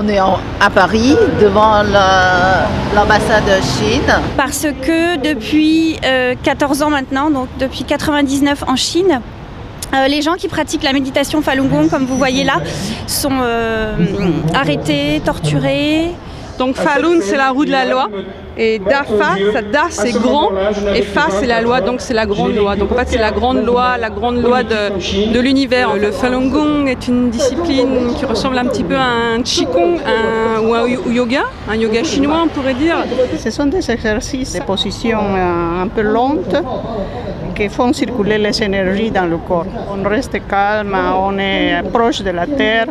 On est à Paris, devant l'ambassade de Chine. Parce que depuis 14 ans maintenant, donc depuis 99 en Chine, les gens qui pratiquent la méditation Falun Gong, comme vous voyez là, sont arrêtés, torturés. Donc Falun, c'est la roue de la loi. Et Da c'est grand, et Fa, c'est la loi, donc c'est la grande loi. Donc en fait, c'est la grande loi de l'univers. Le Falun Gong est une discipline qui ressemble un petit peu à un Qigong ou un yoga chinois, on pourrait dire. Ce sont des exercices, des positions un peu lentes qui font circuler les énergies dans le corps. On reste calme, on est proche de la terre.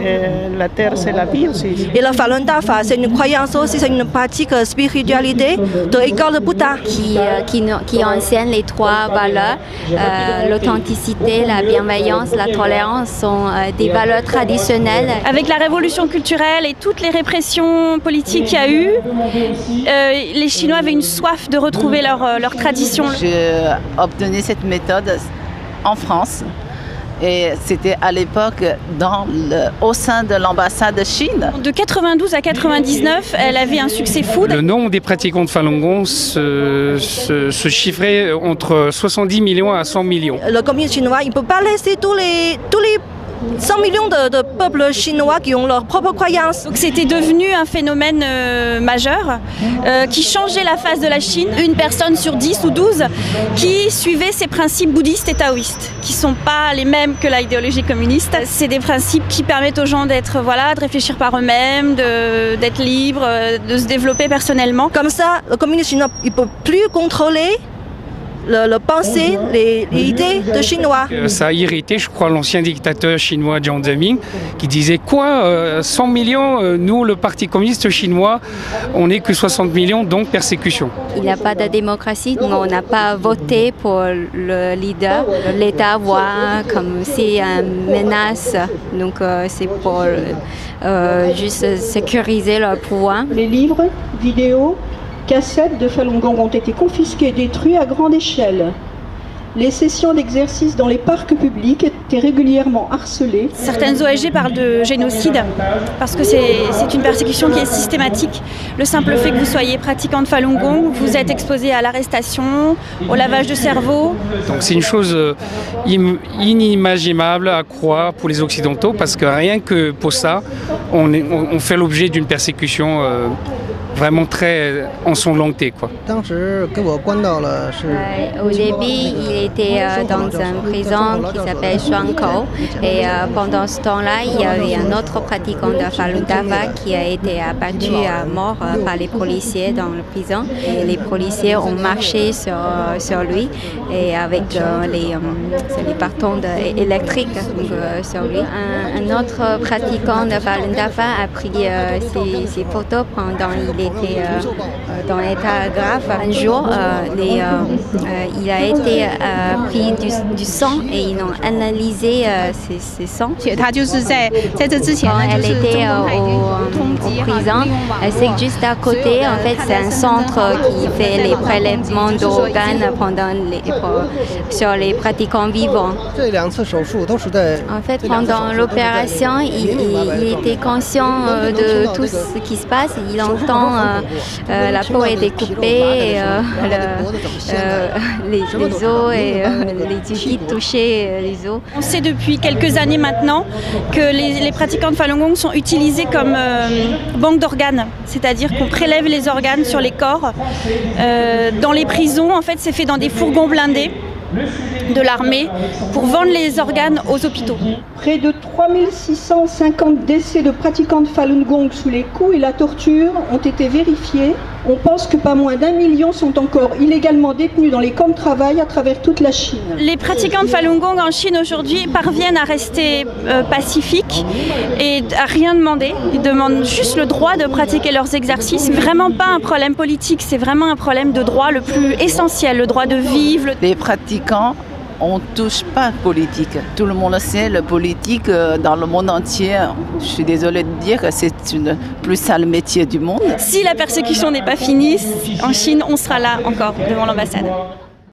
Et la terre, c'est la vie aussi. Et le Falun Dafa, c'est une croyance aussi, c'est une pratique spiritualité de l'école de Bouddha. Qui enseigne les trois valeurs, l'authenticité, la bienveillance, la tolérance, sont des valeurs traditionnelles. Avec la révolution culturelle et toutes les répressions politiques qu'il y a eu, les Chinois avaient une soif de retrouver leur tradition. J'ai obtenu cette méthode en France. Et c'était à l'époque au sein de l'ambassade de Chine. De 92 à 99, elle avait un succès fou. Le nombre des pratiquants de Falun Gong se chiffrait entre 70 millions à 100 millions. Le communiste chinois, il ne peut pas laisser tous les 100 millions de peuples chinois qui ont leurs propres croyances. Donc c'était devenu un phénomène majeur qui changeait la face de la Chine. Une personne sur 10 ou 12 qui suivait ces principes bouddhistes et taoïstes, qui ne sont pas les mêmes que l'idéologie communiste. C'est des principes qui permettent aux gens de réfléchir par eux-mêmes, d'être libres, de se développer personnellement. Comme ça, le communiste chinois, il ne peut plus contrôler le pensée, les idées de Chinois. Ça a irrité, je crois, l'ancien dictateur chinois Jiang Zemin, qui disait quoi 100 millions, nous, le Parti communiste chinois, on n'est que 60 millions, donc persécution. Il n'y a pas de démocratie, donc on n'a pas voté pour le leader. L'État voit comme si une menace, donc c'est pour juste sécuriser leur pouvoir. Les livres, vidéos, cassettes de Falun Gong ont été confisquées et détruites à grande échelle. Les sessions d'exercice dans les parcs publics étaient régulièrement harcelées. Certaines ONG parlent de génocide parce que c'est une persécution qui est systématique. Le simple fait que vous soyez pratiquant de Falun Gong, vous êtes exposé à l'arrestation, au lavage de cerveau. Donc c'est une chose inimaginable à croire pour les Occidentaux parce que rien que pour ça, on fait l'objet d'une persécution vraiment très ensanglantée, quoi. Au début, il était dans une prison qui s'appelle Shuangkou. Et pendant ce temps-là, il y avait un autre pratiquant de Falun Dafa qui a été abattu à mort par les policiers dans la prison. Et les policiers ont marché sur lui et avec les bâtons électriques sur lui. Un autre pratiquant de Falun Dafa a pris ses photos pendant il était dans l'état grave. Un jour, il a été pris du sang et ils ont analysé ses sangs. Quand elle était en prison, elle sait que juste à côté, en fait, c'est un centre qui fait les prélèvements d'organes sur les pratiquants vivants. En fait, pendant l'opération, il était conscient de tout ce qui se passe. Il entend la peau est découpée, les os et les outils touchaient les os. On sait depuis quelques années maintenant que les pratiquants de Falun Gong sont utilisés comme banque d'organes, c'est-à-dire qu'on prélève les organes sur les corps. Dans les prisons, en fait, c'est fait dans des fourgons blindés de l'armée pour vendre les organes aux hôpitaux. Près de 3650 décès de pratiquants de Falun Gong sous les coups et la torture ont été vérifiés. On pense que pas moins d'1 million sont encore illégalement détenus dans les camps de travail à travers toute la Chine. Les pratiquants de Falun Gong en Chine aujourd'hui parviennent à rester pacifiques et à rien demander. Ils demandent juste le droit de pratiquer leurs exercices. Vraiment pas un problème politique, c'est vraiment un problème de droit le plus essentiel, le droit de vivre. Les pratiquants, on ne touche pas politique. Tout le monde sait, le politique dans le monde entier, je suis désolée de dire que c'est le plus sale métier du monde. Si la persécution n'est pas finie, en Chine, on sera là encore devant l'ambassade.